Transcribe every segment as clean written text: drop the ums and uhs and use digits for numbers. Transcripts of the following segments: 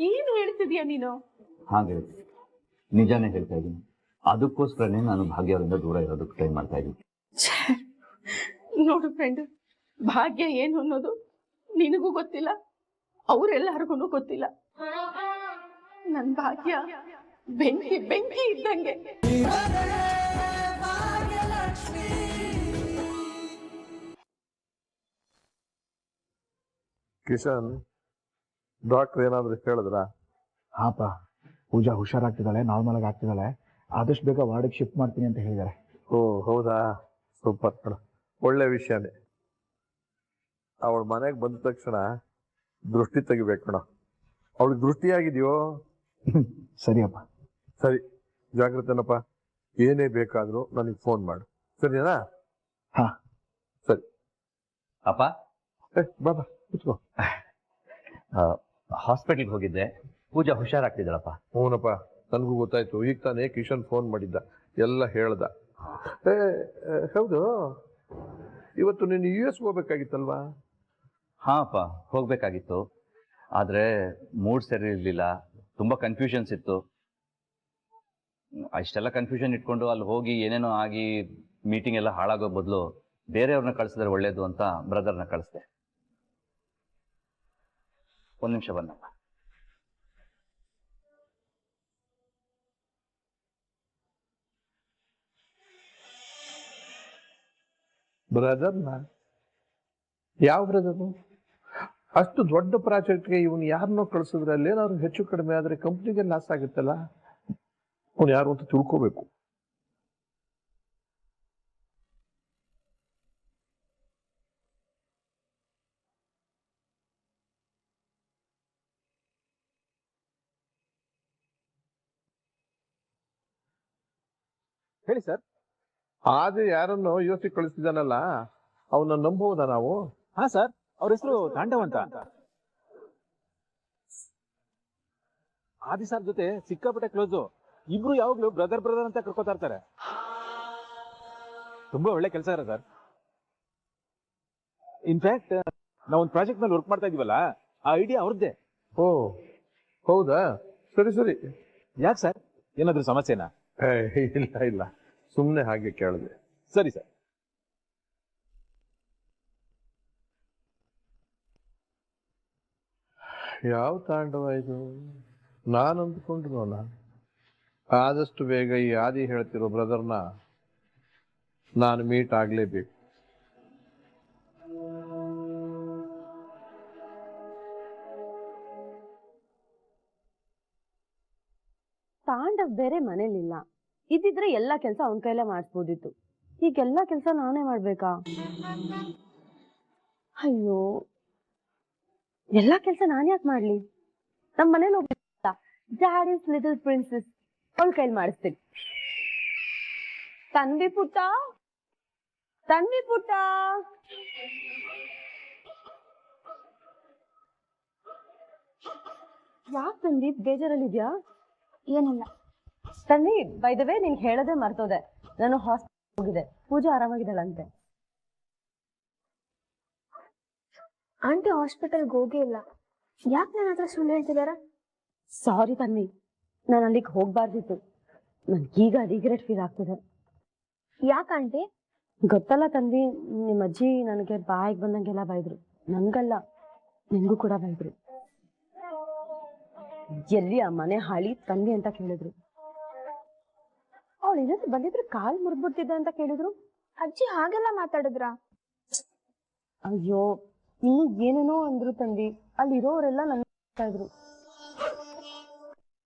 ಏನು ಹೇಳ್ತಿದ್ಯಾ ನೀನು? ಹಾಗೆ ನಿಜಾನೇ ಹೇಳ್ತಾ ಇದ್ದೀನಿ. ಅದಕ್ಕೋಸ್ಕರನೇ ನಾನು ಭಾಗ್ಯ ಅವರಿಂದ ದೂರ ಇರೋದಕ್ಕೆ ಟ್ರೈ ಮಾಡ್ತಾ ಇದ್ದೀನಿ. ನೋಡು ಫ್ರೆಂಡ್, ಭಾಗ್ಯ ಏನು ಅನ್ನೋದು ನಿನಗೂ ಗೊತ್ತಿಲ್ಲ, ಅವರೆಲ್ಲರಿಗೂ ಗೊತ್ತಿಲ್ಲ. ನನ್ ಭಾಗ್ಯ ಬೆಂಕಿ ಬೆಂಕಿ ಇದ್ದಂಗೆ. ಕಿಶನ್, ಡಾಕ್ಟರ್ ಏನಾದ್ರು ಹೇಳಿದ್ರ? ಹಾಪ, ಪೂಜಾ ಹುಷಾರಾಗ್ತಿದ್ದಾಳೆ, ನಾರ್ಮಲ್ ಆಗಿ ಆಗ್ತಿದ್ದಾಳೆ. ಆದಷ್ಟು ಬೇಗ ವಾರ್ಡಿಗೆ ಶಿಫ್ಟ್ ಮಾಡ್ತೀನಿ ಅಂತ ಹೇಳಿದ್ದಾರೆ. ಓ ಹೌದಾ, ಸೂಪರ್ ಕಣ, ಒಳ್ಳೆ ವಿಷಯನೇ. ಅವಳ ಮನೆಗೆ ಬಂದ ತಕ್ಷಣ ದೃಷ್ಟಿ ತೆಗಿಬೇಕು ಕಣ. ಅವಳಿಗೆ ದೃಷ್ಟಿಯಾಗಿದೆಯೋ? ಸರಿಯಪ್ಪ. ಸರಿ, ಜಾಗ್ರತೆನಪ್ಪ. ಏನೇ ಬೇಕಾದ್ರೂ ನನಗೆ ಫೋನ್ ಮಾಡು, ಸರಿನಾ? ಹಾ ಸರಿ. ಅಪ್ಪ, ಬಾಬಾ ಕುತ್ಕೋ. ಹಾಸ್ಪಿಟಲ್ಗೆ ಹೋಗಿದ್ದೆ, ಪೂಜಾ ಹುಷಾರಾಗ್ತಿದ್ದಾಳಪ್ಪ. ಹ್ಞೂನಪ್ಪ, ನನಗೂ ಗೊತ್ತಾಯ್ತು. ಈಗ ತಾನೇ ಕಿಶನ್ ಫೋನ್ ಮಾಡಿದ್ದ, ಎಲ್ಲ ಹೇಳ್ದ. ಹೌದು, ಇವತ್ತು ನೀನು US ಹೋಗ್ಬೇಕಾಗಿತ್ತಲ್ವಾ? ಹಾಂ ಅಪ್ಪ, ಹೋಗ್ಬೇಕಾಗಿತ್ತು. ಆದರೆ ಮೂಡ್ ಸರಿ ಇರಲಿಲ್ಲ, ತುಂಬ ಕನ್ಫ್ಯೂಷನ್ಸ್ ಇತ್ತು. ಅಷ್ಟೆಲ್ಲ ಕನ್ಫ್ಯೂಷನ್ ಇಟ್ಕೊಂಡು ಅಲ್ಲಿ ಹೋಗಿ ಏನೇನೋ ಆಗಿ ಮೀಟಿಂಗ್ ಎಲ್ಲ ಹಾಳಾಗೋ ಬದಲು ಬೇರೆಯವ್ರನ್ನ ಕಳಿಸಿದ್ರೆ ಒಳ್ಳೇದು ಅಂತ ಬ್ರದರ್ನ ಕಳಿಸ್ದೆ. ಒಂದು ನಿಮಿಷ ಬನ್ನಪ್ಪ. ಬ್ರದರ್ನ? ಯಾವ ಬ್ರದರ್? ಅಷ್ಟು ದೊಡ್ಡ ಪ್ರಾಜೆಕ್ಟ್ಗೆ ಇವನು ಯಾರನ್ನೋ ಕಳಿಸಿದ್ರೆ ಅಲ್ಲಿ ಏನಾದ್ರು ಹೆಚ್ಚು ಕಡಿಮೆ ಆದ್ರೆ ಕಂಪ್ನಿಗೆ ಲಾಸ್ ಆಗುತ್ತಲ್ಲ. ಅವನು ಯಾರು ಅಂತ ತಿಳ್ಕೋಬೇಕು. ಹೇಳಿ ಸರ್. ಆದ್ರೆ ಯಾರನ್ನೋ ಯೋಚನೆ ಕಳಿಸಿದಾನಲ್ಲ, ಅವನ್ನ ನಂಬಹುದಾ ನಾವು? ಹಾ ಸರ್, ಅವ್ರ ಹೆಸರು ತಾಂಡವ್ ಅಂತ. ಆದಿ ಸರ್ ಜೊತೆ ಸಿಕ್ಕಾಪಟ್ಟೆ ಕ್ಲೋಸು. ಇಬ್ರು ಯಾವಾಗ್ಲೂ ಬ್ರದರ್ ಬ್ರದರ್ ಅಂತ ಕರ್ಕೋತಾ ಇರ್ತಾರೆ. ತುಂಬಾ ಒಳ್ಳೆ ಕೆಲಸ ಇರ ಸರ್. ಇನ್ಫ್ಯಾಕ್ಟ್ ನಾವೊಂದು ಪ್ರಾಜೆಕ್ಟ್ ಮೇಲೆ ವರ್ಕ್ ಮಾಡ್ತಾ ಇದೀವಲ್ಲ, ಆ ಐಡಿಯಾ ಅವ್ರದ್ದೇ. ಓ ಹೌದಾ, ಸರಿ ಸರಿ. ಯಾಕೆ ಸರ್, ಏನಾದ್ರೂ ಸಮಸ್ಯೆನಾ? ಇಲ್ಲ ಇಲ್ಲ, ಸುಮ್ಮನೆ ಹಾಗೆ ಕೇಳಿದೆ. ಸರಿ ಸರ್. ಯಾವ ತಾಂಡವ ಇದು? ನಾನು ಅಂದ್ಕೊಂಡ್ರು ಆದಷ್ಟು ಬೇಗ ಈ ಆದಿ ಹೇಳ್ತಿರೋ ಬ್ರದರ್ನ ನಾನು ಮೀಟ್ ಆಗ್ಲೇಬೇಕು. ತಾಂಡವ್ ಬೇರೆ ಮನೇಲಿಲ್ಲ, ಇದ್ದಿದ್ರೆ ಎಲ್ಲಾ ಕೆಲ್ಸ ಅವನ್ ಕೈಲೇ ಮಾಡಿಸ್ಬೋದಿತ್ತು. ಈಗೆಲ್ಲಾ ಕೆಲ್ಸ ನಾನೇ ಮಾಡ್ಬೇಕಾ? ಅಯ್ಯೋ, ಎಲ್ಲಾ ಕೆಲ್ಸ ನಾನ್ ಯಾಕೆ ಮಾಡ್ಲಿ? ನಮ್ ಮನೇಲಿ ಹೋಗ್ತಾ ಡ್ಯಾಡೀಸ್ ಲಿಟಲ್ ಪ್ರಿನ್ಸಸ್ ಅವಳ ಕೈಲಿ ಮಾಡಿಸ್ತೀನಿ. ತನ್ವಿ ಪುಟ್ಟ, ತನ್ವಿ ಪುಟ್ಟ. ಯಾಕೆ ತನ್ವಿ ಬೇಜಾರಲ್ಲಿದ್ಯಾ? ಏನಿಲ್ಲ. ತನ್ವಿ, ಬೈ ದ ವೇ ನಿಂಗೆ ಹೇಳದೆ ಮರ್ತೋದೆ, ನಾನು ಹಾಸ್ಪಿಟಲ್ ಹೋಗಿದೆ. ಪೂಜಾ ಆರಾಮಾಗಿದ್ದಾಳಂತೆ. ಆಂಟಿ ಹಾಸ್ಪಿಟಲ್ಗೆ ಹೋಗೇ ಇಲ್ಲ. ಯಾಕೆ ನನ್ನ ಹತ್ರ ಸುಳ್ಳು ಹೇಳ್ತಿದಾರ? ಸಾರಿ ತನ್ವಿ, ನಾನು ಅಲ್ಲಿಗೆ ಹೋಗ್ಬಾರ್ದಿತ್ತು. ನನ್ಗೀಗ ರಿಗ್ರೆಟ್ ಫೀಲ್ ಆಗ್ತಿದೆ. ಯಾಕಂಟಿ? ಗೊತ್ತಲ್ಲ ತನ್ವಿ, ನಿಮ್ಮ ಅಜ್ಜಿ ನನಗೆ ಬಾಯಿಗೆ ಬಂದಂಗೆಲ್ಲ ಬೈದ್ರು. ನಂಗಲ್ಲ, ನಿಂಗೂ ಕೂಡ ಬೈದ್ರು. ಎಲ್ಲಿ ಆ ಮನೆ ಹಾಳಿ ತನ್ವಿ ಅಂತ ಕೇಳಿದ್ರು. ಅವಳು ಏನಾದ್ರು ಬಂದಿದ್ರೆ ಕಾಲ್ ಮುರಿದ್ಬಿಡ್ತಿದ್ದೆ ಅಂತ ಕೇಳಿದ್ರು. ಅಜ್ಜಿ ಹಾಗೆಲ್ಲ ಮಾತಾಡಿದ್ರ? ಅಯ್ಯೋ, ಇನ್ನು ಏನೇನೋ ಅಂದ್ರು ತನ್ವಿ. ಅಲ್ಲಿರೋರೆಲ್ಲ ನನ್ನ ಇದ್ರು.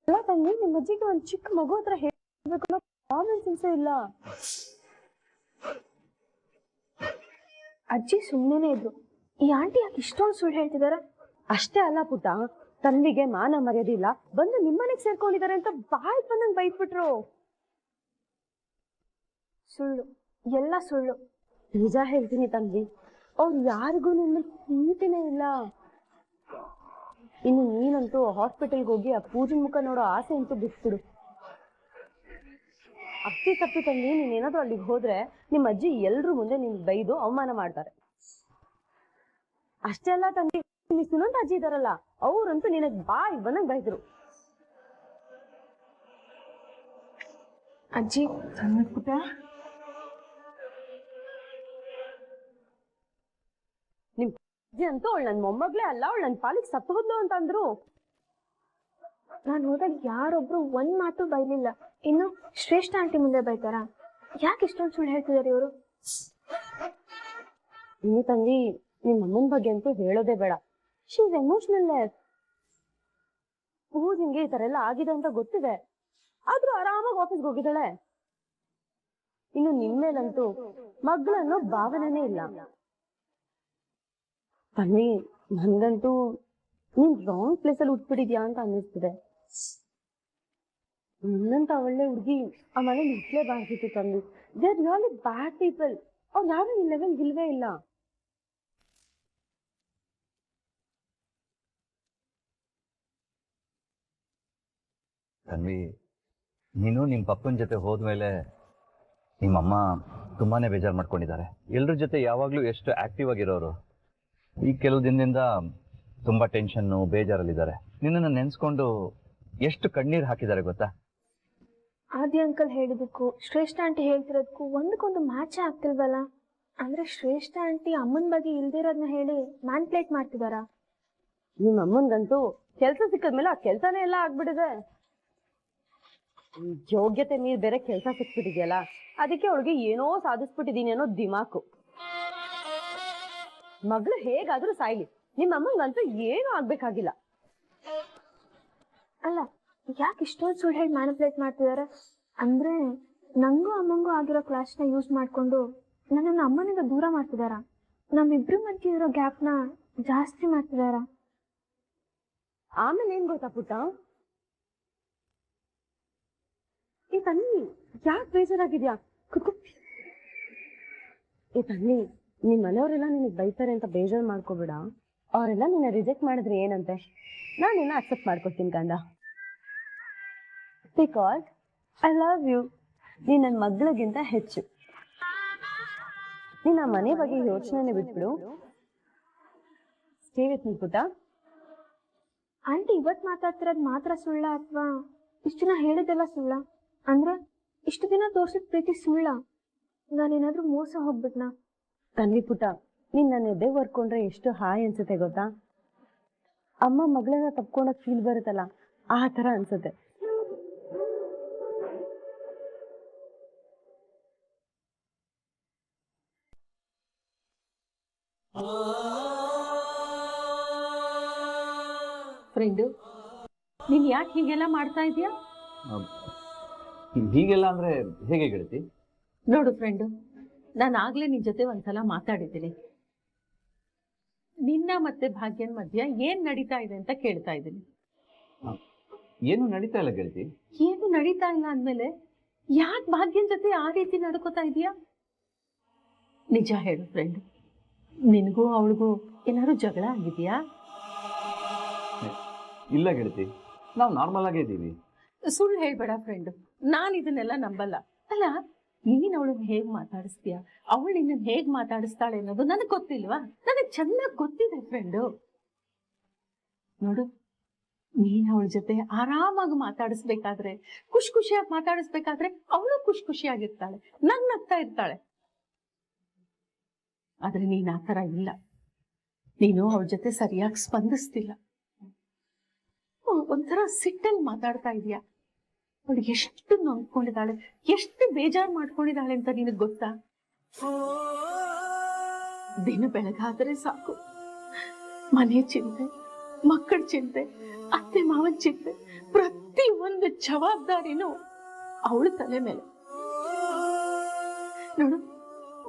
ಅಲ್ಲ ತನ್ವಿ, ನಿಮ್ಮ ಅಜ್ಜಿಗೆ ಒಂದ್ ಚಿಕ್ಕ ಮಗು ಹತ್ರ ಹೇಳ್ಬೇಕು ಅನ್ನೋ ಕಾಮನ್ ಸೆನ್ಸೇ ಇಲ್ಲ. ಅಜ್ಜಿ ಸುಮ್ಮನೆ ಇದ್ರು. ಈ ಆಂಟಿ ಯಾಕೆ ಇಷ್ಟೊಂದು ಸುಳ್ಳು ಹೇಳ್ತಿದಾರ? ಅಷ್ಟೇ ಅಲ್ಲ ಪುಟ್ಟ, ತನ್ವಿಗೆ ಮಾನ ಮರ್ಯಾದೆ ಇಲ್ಲ, ಬಂದು ನಿಮ್ಮನೆಗೆ ಸೇರ್ಕೊಂಡಿದ್ದಾರೆ ಅಂತ ಬಾಯ್ ಬಂದಂಗ್ ಬೈದ್ಬಿಟ್ರು. ಸುಳ್ಳು, ಎಲ್ಲ ಸುಳ್ಳು. ನಿಜ ಹೇಳ್ತೀನಿ ತನ್ವಿ, ಅವ್ರು ಯಾರಿಗೂ ನಿನ್ನ ಪ್ರೀತಿನೇ ಇಲ್ಲ. ಇನ್ನು ನೀನಂತೂ ಹಾಸ್ಪಿಟಲ್ಗೆ ಹೋಗಿ ಆ ಪೂಜನ್ ಮುಖ ನೋಡೋ ಆಸೆ ಅಂತೂ ಬಿಟ್ಬಿಡು. ಅಪ್ಪಿ ತಪ್ಪಿ ತಂದಿ ನೀನೇನಾದ್ರೂ ಅಲ್ಲಿಗೆ ಹೋದ್ರೆ ನಿಮ್ಮ ಅಜ್ಜಿ ಎಲ್ರೂ ಮುಂದೆ ನಿನ್ ಬೈದು ಅವಮಾನ ಮಾಡ್ತಾರೆ. ಅಷ್ಟೇ ಅಲ್ಲ ತಂದಿ, ಸುನಂದ ಅಜ್ಜಿ ಇದಾರಲ್ಲ, ಅವ್ರಂತೂ ನಿನಗ್ ಬಾಯ್ ಬಂದಂಗ್ ಬೈದ್ರು. ಅಜ್ಜಿ ಪುಟ್ಟ ನಿಮ್ ಅಜ್ಜಿ ಅಂತೂ ಅವಳು ನನ್ ಮೊಮ್ಮಗ್ಲೇ ಅಲ್ಲ, ಅವಳು ನನ್ ಪಾಲಿಗೆ ಸತ್ತು ಹೋದ್ಲು ಅಂತ ಅಂದ್ರು. ನಾನು ಹೋದಾಗ ಯಾರೊಬ್ರು ಒಂದ್ ಮಾತು ಬೈಲಿಲ್ಲ. ಇನ್ನು ಶ್ರೇಷ್ಠ ಆಂಟಿ ಮುಂದೆ ಬೈತಾರ? ಯಾಕೆ ಇಷ್ಟೊಂದು ಸುಳ್ಳು ಹೇಳ್ತಿದಾರೆ ಇವರು? ಇನ್ನು ತಂಗಿ, ನಿಮ್ ಅಮ್ಮನ ಬಗ್ಗೆ ಅಂತೂ ಹೇಳೋದೇ ಬೇಡ. She is emotional. ಪೂಜೆಗೆ ಈ ತರ ಎಲ್ಲ ಆಗಿದೆ ಅಂತ ಗೊತ್ತಿದೆ, ಆದ್ರೂ ಆರಾಮಾಗಿ ಆಫೀಸ್ಗೆ ಹೋಗಿದ್ದಾಳೆ. ಇನ್ನು ನಿಮ್ಮೇಲಂತೂ ಮಗಳನ್ನೋ ಭಾವನೆನೇ ಇಲ್ಲ. ತಂಗಿ, ನನ್ಗಂತೂ ನೀನ್ ರಾಂಗ್ ಪ್ಲೇಸ್ ಅಲ್ಲಿ ಉಟ್ಬಿಟ್ಟಿದ್ಯಾ ಅಂತ ಅನ್ನಿಸ್ತಿದೆ. ನಿನ್ನಂತ ಒಳ್ಳೆ ಹುಡುಗಿ ಆ ಮನೇಲಿ ಇಟ್ಲೇಬಾರ್ದಿತ್ತು ತಂಗಿ. They are really bad people. ಅವ್ರು ಯಾರು ಈ ಲೆವೆಲ್ ಇಲ್ವೇ ಇಲ್ಲ. ತನ್ವಿ, ನೀನು ನಿಮ್ಮ ಪಪ್ಪನ ಜೊತೆ ಹೋದ್ಮೇಲೆ ನಿಮ್ಮಮ್ಮ ತುಂಬಾನೇ ಬೇಜಾರು ಮಾಡ್ಕೊಂಡಿದ್ದಾರೆ. ಎಲ್ಲರ ಜೊತೆ ಯಾವಾಗಲೂ ಎಷ್ಟು ಆಕ್ಟಿವ್ ಆಗಿರೋರು, ಈ ಕೆಲವು ದಿನದಿಂದ ತುಂಬಾ ಟೆನ್ಷನ್ನು ಬೇಜಾರಲ್ಲಿದ್ದಾರೆ. ನಿನ್ನನ್ನು ನೆನೆಸ್ಕೊಂಡು ಎಷ್ಟು ಕಣ್ಣೀರು ಹಾಕಿದ್ದಾರೆ ಗೊತ್ತಾ? ಆದಿ ಅಂಕಲ್ ಹೇಳಿದಕ್ಕೂ ಶ್ರೇಷ್ಠ ಆಂಟಿ ಹೇಳ್ತಿರೋದಕ್ಕೂ ಒಂದಕ್ಕೊಂದು ಮ್ಯಾಚೇ ಆಗ್ತಿಲ್ವಲ್ಲ. ಅಂದ್ರೆ ಶ್ರೇಷ್ಠ ಆಂಟಿ ಅಮ್ಮನ ಬಗ್ಗೆ ಇಲ್ದಿರೋದನ್ನ ಹೇಳಿ ಮ್ಯಾನ್ಪ್ಲೇಟ್ ಮಾಡ್ತಿದಾರ? ನಿಮ್ಮ ಅಮ್ಮನ್ಗಂತೂ ಕೆಲ್ಸ ಸಿಕ್ಕದ್ಮೇಲೆ ಆ ಕೆಲ್ಸನೇ ಎಲ್ಲ ಆಗ್ಬಿಟ್ಟಿದೆ. ಯೋಗ್ಯತೆ ಮೀರ್ ಬೇರೆ ಕೆಲ್ಸ ಸಿಕ್ಬಿಟ್ಟಿದ್ಯಲ್ಲ, ಅದಕ್ಕೆ ಅವಳಿಗೆ ಏನೋ ಸಾಧಿಸ್ಬಿಟ್ಟಿದೀನಿ ಅನ್ನೋ ದಿಮಾಕು. ಮಗಳು ಹೇಗಾದ್ರೂ ಸಾಯ್ಲಿ, ನಿಮ್ಮ ಅಮ್ಮಂಗಂತೂ ಏನೂ ಆಗ್ಬೇಕಾಗಿಲ್ಲ. ಅಲ್ಲ, ಯಾಕೆ ಇಷ್ಟೊಂದು ಸುಳ್ಳು ಹೇಳಿ ಮ್ಯಾನಿಪ್ಯುಲೇಟ್ ಮಾಡ್ತಿದಾರೆ? ಅಂದ್ರೆ ನಂಗೂ ಅಮ್ಮಂಗೂ ಆಗಿರೋ ಕ್ಲಾಸ್ನ ಯೂಸ್ ಮಾಡ್ಕೊಂಡು ನನ್ನನ್ನು ಅಮ್ಮನಿಂದ ದೂರ ಮಾಡ್ತಿದಾರ? ನಮ್ಮಿಬ್ರು ಮಧ್ಯೆ ಇರೋ ಗ್ಯಾಪ್ನ ಜಾಸ್ತಿ ಮಾಡ್ತಿದಾರ? ಆಮೇಲೆ ಏನ್ ಗೊತ್ತಾ ಪುಟ್ಟ, ಏ ತನ್ನಿ, ಯಾಕೆ ಬೇಜಾರಾಗಿದ್ಯಾ? ಕುತ್ಕೋ. ಏ ತನ್ನಿ, ನಿಮ್ ಮನೆಯವರೆಲ್ಲ ನಿನಗ್ ಬೈತಾರೆ ಅಂತ ಬೇಜಾರು ಮಾಡ್ಕೋಬೇಡ. ಅವರೆಲ್ಲ ನಿನ್ನ ರಿಜೆಕ್ಟ್ ಮಾಡಿದ್ರೆ ಏನಂತೆ, ನಾನು ನಿನ್ನ ಅಕ್ಸೆಪ್ಟ್ ಮಾಡ್ಕೊತೀನಿ ಕಂದ. Because I love you. ನೀನ್ ನನ್ನ ಮಗಳಿಗಿಂತ ಹೆಚ್ಚು. ನೀನ್ ಆ ಮನೆ ಬಗ್ಗೆ ಯೋಚನೆ ಬಿಟ್ಬಿಡು. ಸ್ಟೇ ವಿತ್ ಮೀ ಪುಟ್ಟ. ಆಂಟಿ ಇವತ್ತು ಮಾತಾಡ್ತಿರೋದು ಮಾತ್ರ ಸುಳ್ಳ, ಅಥವಾ ಇಷ್ಟು ದಿನ ಹೇಳಿದ್ದೆಲ್ಲ ಸುಳ್ಳ? ಅಂದ್ರೆ ಇಷ್ಟು ದಿನ ತೋರ್ಸಿದ ಪ್ರೀತಿ ಸುಳ್ಳ? ನಾನೇನಾದ್ರೂ ಮೋಸ ಹೋಗ್ಬಿಟ್ನಾ? ತನ್ವಿ ಪುಟ್ಟ, ನೀನ್ ನನ್ನ ಎದೆ ಬರ್ಕೊಂಡ್ರೆ ಎಷ್ಟು ಹಾಯ್ ಅನ್ಸುತ್ತೆ ಗೊತ್ತಾ? ಅಮ್ಮ ಮಗಳನ್ನ ತಪ್ಕೊಂಡಾಗ ಫೀಲ್ ಬರುತ್ತಲ್ಲ, ಆ ತರ ಅನ್ಸುತ್ತೆ. ಫ್ರೆಂಡು, ನೀನ್ ಯಾಕೆ ಹೀಗೆಲ್ಲ ಮಾಡ್ತಾ ಇದೀಯಾ? ಹೀಗೆಲ್ಲ ಅಂದ್ರೆ ಹೇಗೆ ಗೆಳತಿ? ನೋಡು ಫ್ರೆಂಡು, ನಾನು ಆಗ್ಲೇ ನಿನ್ ಜೊತೆ ಒಂದ್ಸಲ ಮಾತಾಡಿದ್ದೀನಿ. ನಿನ್ನ ಮತ್ತೆ ಭಾಗ್ಯನ್ ಮಧ್ಯ ಏನ್ ನಡೀತಾ ಇದೆ ಅಂತ ಕೇಳ್ತಾ ಇದ್ದೀನಿ. ಏನು ನಡೀತಾ ಇಲ್ಲ ಗೆಳತಿ. ಏನು ನಡೀತಾ ಇಲ್ಲ ಅಂದ್ಮೇಲೆ ಯಾಕೆ ಭಾಗ್ಯನ್ ಜೊತೆ ಆ ರೀತಿ ನಡ್ಕೋತಾ ಇದೀಯಾ? ನಿಜ ಹೇಳು ಫ್ರೆಂಡು, ನಿನಗೂ ಅವಳಿಗೂ ಏನಾದ್ರು ಜಗಳ ಆಗಿದ್ಯಾ? ಇಲ್ಲ ಗೆಳತಿ, ನಾವು ನಾರ್ಮಲ್ ಆಗೇ ಇದ್ದೀವಿ. ಸುಳ್ಳು ಹೇಳ್ಬೇಡ ಫ್ರೆಂಡು, ನಾನು ಇದನ್ನೆಲ್ಲ ನಂಬಲ್ಲ. ಅಲ್ಲ, ನೀನ್ ಅವಳನ್ನ ಹೇಗ್ ಮಾತಾಡಿಸ್ತೀಯ, ಅವಳು ನಿನ್ನ ಹೇಗ್ ಮಾತಾಡಿಸ್ತಾಳೆ ಅನ್ನೋದು ನನಗ್ ಗೊತ್ತಿಲ್ವಾ? ನನಗ್ ಚೆನ್ನಾಗ್ ಗೊತ್ತಿದೆ ಫ್ರೆಂಡು. ನೋಡು, ನೀನ್ ಅವಳ ಜೊತೆ ಆರಾಮಾಗಿ ಮಾತಾಡಿಸ್ಬೇಕಾದ್ರೆ, ಖುಷಿಯಾಗಿ ಮಾತಾಡಿಸ್ಬೇಕಾದ್ರೆ ಅವಳು ಖುಷಿಯಾಗಿರ್ತಾಳೆ, ನಗ್ತಾ ಇರ್ತಾಳೆ. ಆದ್ರೆ ನೀನ್ ಆ ತರ ಇಲ್ಲ. ನೀನು ಅವಳ ಜೊತೆ ಸರಿಯಾಗಿ ಸ್ಪಂದಿಸ್ತಿಲ್ಲ. ಒಂಥರ ಸಿಟ್ಟಲ್ಲಿ ಮಾತಾಡ್ತಾ ಇದೀಯ. ಅವಳು ಎಷ್ಟು ನೊಂದ್ಕೊಂಡಿದ್ದಾಳೆ, ಎಷ್ಟು ಬೇಜಾರು ಮಾಡ್ಕೊಂಡಿದ್ದಾಳೆ ಅಂತ ನಿನಗ್ ಗೊತ್ತಾ? ದಿನ ಬೆಳಗಾದ್ರೆ ಸಾಕು, ಮನೆ ಚಿಂತೆ, ಮಕ್ಕಳ ಚಿಂತೆ, ಅತ್ತೆ ಮಾವನ್ ಚಿಂತೆ, ಪ್ರತಿ ಒಂದು ಜವಾಬ್ದಾರಿನೂ ಅವಳ ತಲೆ ಮೇಲೆ. ನೋಡು,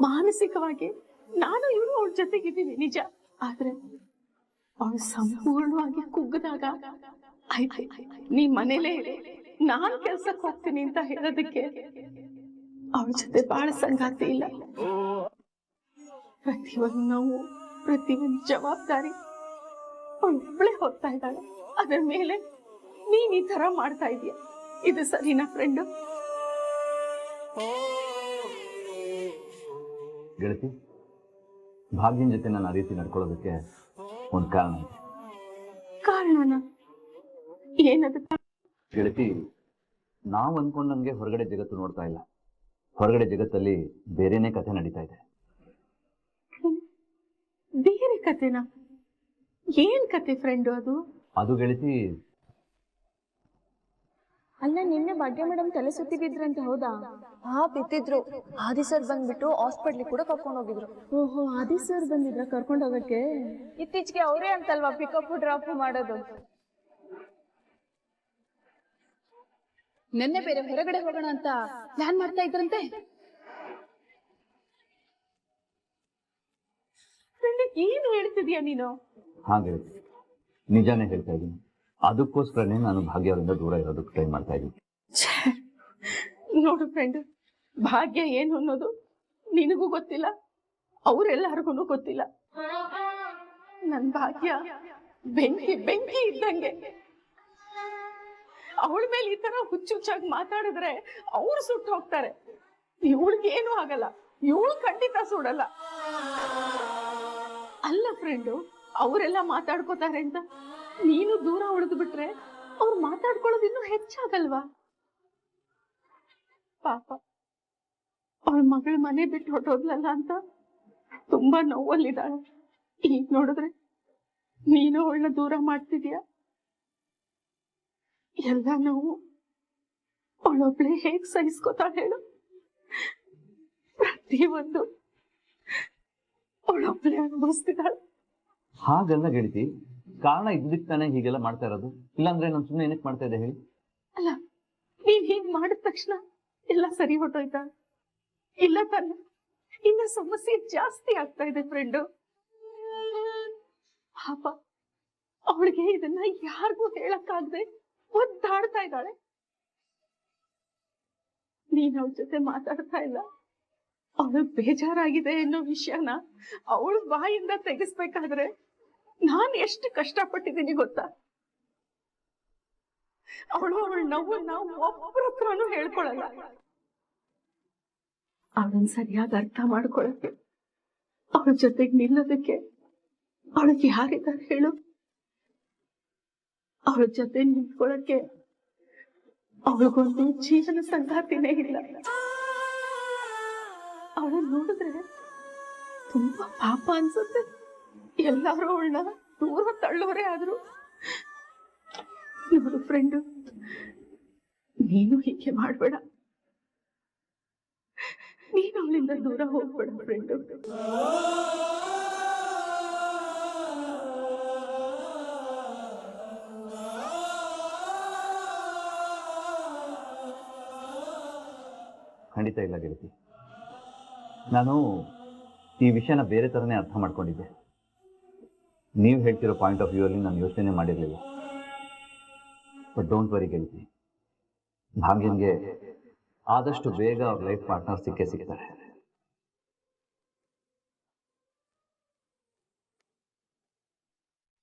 ಮಾನಸಿಕವಾಗಿ ನಾನು ಇವಳು ಅವಳ ಜೊತೆಗಿದ್ದೀನಿ ನಿಜ, ಆದ್ರೆ ಅವಳು ಸಂಪೂರ್ಣವಾಗಿ ಕುಗ್ಗದಾಗ ನೀ ಮನೇಲೇ ನಾನ್ ಕೆಲ್ಸಕ್ಕೆ ಹೋಗ್ತೀನಿ ಅಂತ ಹೇಳೋದಕ್ಕೆ ಅವಳ ಜೊತೆ ಬಹಳ ಸಂಗಾತಿ ಇಲ್ಲ. ಪ್ರತಿಯೊಂದು ನೋವು, ಪ್ರತಿಯೊಂದು ಜವಾಬ್ದಾರಿ ಅವಳೊಬ್ಳೆ ಹೋಗ್ತಾ ಇದ್ದಾಳೆ. ಅದರ ಮೇಲೆ ನೀನ್ ಈ ತರ ಮಾಡ್ತಾ ಇದೀಯ, ಇದು ಸರಿನಾ ಫ್ರೆಂಡು? ಗೆಳತಿ, ಭಾಗ್ಯನ ಜೊತೆ ನಾನು ಆ ರೀತಿ ನಡ್ಕೊಳ್ಳೋದಕ್ಕೆ ಒಂದು ಕಾರಣ ಇದೆ. ಕಾರಣನ? ಏನದು? ಗೆಳತಿ, ನಾವು ಅನ್ಕೊಂಡಂಗೆ ಹೊರಗಡೆ ಜಗತ್ತು ನೋಡ್ತಾ ಇಲ್ಲ. ಹೊರಗಡೆ ಜಗತ್ತಲ್ಲಿ ಬೇರೆನೇ ಕಥೆ ನಡೀತಾ ಇದೆ. ಬೇರೆ ಕತೆನಾ? ಏನ್ ಕತೆ ಫ್ರೆಂಡು ಅದು? ಅದು ಗೆಳತಿ, ಅಲ್ಲ, ನಿನ್ನೆ ಭಾಗ್ಯ ಮೇಡಮ್ ತಲೆ ಸುತ್ತಿ ಬಿದ್ರಂತೆ, ಹೌದಾ? ಹಾ, ಬಿದ್ದಿದ್ರು. ಆದಿ ಸರ್ ಬಂದ್ಬಿಟ್ಟು ಹಾಸ್ಪಿಟ್ಲಿಗೆ ಕೂಡ ಕರ್ಕೊಂಡು ಹೋಗಿದ್ರು. ಓಹೋ, ಆದಿ ಸರ್ ಬಂದಿದ್ರ ಕರ್ಕೊಂಡು ಹೋಗಕ್ಕೆ? ಇತ್ತೀಚೆಗೆ ಅವರೇ ಅಂತಲ್ವಾ ಪಿಕಪ್ ಡ್ರಾಪ್ ಮಾಡೋದು. ನೆನ್ನೆ ಬೇರೆ ಹೊರಗಡೆ ಹೋಗೋಣ ಅಂತ ಪ್ಲಾನ್ ಮಾಡ್ತಾ ಇದ್ರಂತೆ. ಫ್ರೆಂಡ್, ಏನ್ ಹೇಳ್ತಿದ್ಯಾ ನೀನು? ಹಾ ಗೆಳತಿ, ನಿಜಾನೇ ಹೇಳ್ತಾ ಇದ್ದೀನಿ. ಅದಕ್ಕೋಸ್ಕರನೇ ನಾನು ಭಾಗ್ಯ ಅವರಿಂದ ದೂರ ಇರೋದಕ್ಕೆ ಟ್ರೈ ಮಾಡ್ತಾ ಇದ್ದೀನಿ. ನೋಡು ಫ್ರೆಂಡ್, ಭಾಗ್ಯ ಏನು ಅನ್ನೋದು ನಿನಗೂ ಗೊತ್ತಿಲ್ಲ, ಅವರೆಲ್ಲರಿಗೂ ಗೊತ್ತಿಲ್ಲ. ನನ್ ಭಾಗ್ಯ ಬೆಂಕಿ ಬೆಂಕಿ ಇದ್ದಂಗೆ. ಅವಳ ಮೇಲೆ ಈ ತರ ಹುಚ್ಚುಚ್ಚಾಗಿ ಮಾತಾಡಿದ್ರೆ ಅವ್ರು ಸುಟ್ಟು ಹೋಗ್ತಾರೆ. ಇವಳಿಗೆ ಏನು ಆಗಲ್ಲ, ಇವಳು ಖಂಡಿತ ಸುಡಲ್ಲ. ಅಲ್ಲ ಫ್ರೆಂಡು, ಅವರೆಲ್ಲ ಮಾತಾಡ್ಕೋತಾರೆ ಅಂತ ನೀನು ದೂರ ಉಳಿದು ಬಿಟ್ರೆ ಅವ್ರು ಮಾತಾಡ್ಕೊಳ್ಳೋದು ಇನ್ನೂ ಹೆಚ್ಚಾಗಲ್ವಾ? ಪಾಪ, ಅವಳ ಮಗಳ ಮನೆ ಬಿಟ್ಟು ಹೊಟ್ಟೋದ್ಲಲ್ಲ ಅಂತ ತುಂಬಾ ನೋವಲ್ಲಿದ್ದಾಳೆ. ಈಗ ನೋಡಿದ್ರೆ ನೀನು ಅವಳನ್ನ ದೂರ ಮಾಡ್ತಿದ್ಯಾ. ಎಲ್ಲ ನೋವು ಅವಳೊಬ್ಳೆ ಹೇಗ್ ಸಹಿಸ್ಕೋತಾಳೆ ಹೇಳು? ಪ್ರತಿಯೊಂದು ಅವಳೊಬ್ಳೆ ಅನುಭವಿಸ್ತಿದ್ದಾಳೆ. ಹಾಗಲ್ಲ ಗೆಳತಿ, ಕಾರಣ ಇದ್ದಕ್ಕೆ ತಾನೇ ಹೀಗೆಲ್ಲ ಮಾಡ್ತಾ ಇರೋದು. ಇಲ್ಲಾಂದ್ರೆ ನಾನು ಸುಮ್ಮನೆ ಏನಕ್ಕೆ ಮಾಡ್ತಾ ಇದ್ದೆ ಹೇಳಿ? ಅಲ್ಲ, ನೀನ್ ಹೀಗ್ ಮಾಡಿದ ತಕ್ಷಣ ಎಲ್ಲ ಸರಿ ಹೊಟ್ಟೋಯ್ತಾ? ಇಲ್ಲ ತಾನೆ, ಇನ್ನ ಸಮಸ್ಯೆ ಜಾಸ್ತಿ ಆಗ್ತಾ ಇದೆ ಫ್ರೆಂಡು. ಪಾಪ, ಅವಳಿಗೆ ಇದನ್ನ ಯಾರಿಗೂ ಹೇಳಕ್ಕಾಗದೆ ಒದ್ದಾಡ್ತಾ ಇದ್ದಾಳೆ. ನೀನ್ ಅವಳ ಜೊತೆ ಮಾತಾಡ್ತಾ ಇಲ್ಲ. ಅವಳು ಬೇಜಾರಾಗಿದೆ ಅನ್ನೋ ವಿಷಯನ ಅವಳ ಬಾಯಿಂದ ತೆಗಿಸ್ಬೇಕಾದ್ರೆ ನಾನ್ ಎಷ್ಟು ಕಷ್ಟಪಟ್ಟಿದ್ದೀನಿ ಗೊತ್ತಾ? ಅವಳು ಅವಳ ನೋವನ್ನ ಒಬ್ಬರ ಹತ್ರನೂ ಹೇಳ್ಕೊಳಲ್ಲ. ಅವಳನ್ನ ಸರಿಯಾಗಿ ಅರ್ಥ ಮಾಡ್ಕೊಳಕ್ಕೆ, ಅವಳ ಜೊತೆಗೆ ನಿಲ್ಲೋದಕ್ಕೆ ಅವಳಿಗೆ ಯಾರಿದ್ದಾರೆ ಹೇಳು? ಅವಳ ಜೊತೆ ನಿಂತ್ಕೊಳಕ್ಕೆ ಅವಳಿಗೊಂದು ಜೀವನ ಸಂಗಾತಿನೇ ಇಲ್ಲ. ಅವಳು ನೋಡಿದ್ರೆ ತುಂಬಾ ಪಾಪ ಅನ್ಸುತ್ತೆ. ಎಲ್ಲಾರು ಅವಳನ್ನ ದೂರ ತಳ್ಳೋರೇ ಆದ್ರು. ನೋಡು ಫ್ರೆಂಡು, ನೀನು ಹೀಗೆ ಮಾಡ್ಬೇಡ. ನೀನು ಅವಳಿಂದ ದೂರ ಹೋಗ್ಬೇಡ ಫ್ರೆಂಡು. ಖಂಡಿತ ಇಲ್ಲ ಗೆಳತಿ, ನಾನು ಈ ವಿಷಯನ ಬೇರೆ ಥರನೇ ಅರ್ಥ ಮಾಡ್ಕೊಂಡಿದ್ದೆ. ನೀವು ಹೇಳ್ತಿರೋ ಪಾಯಿಂಟ್ ಆಫ್ ವ್ಯೂ ಅಲ್ಲಿ ನಾನು ಯೋಚನೆ ಮಾಡಿರಲಿಲ್ಲ. ಬಟ್ ಡೋಂಟ್ ವರಿ ಗೆಳತಿ, ಭಾಗ್ಯನ್ಗೆ ಆದಷ್ಟು ಬೇಗ ಅವ್ರ ಲೈಫ್ ಪಾರ್ಟ್ನರ್ ಸಿಕ್ಕೇ ಸಿಗ್ತಾರೆ.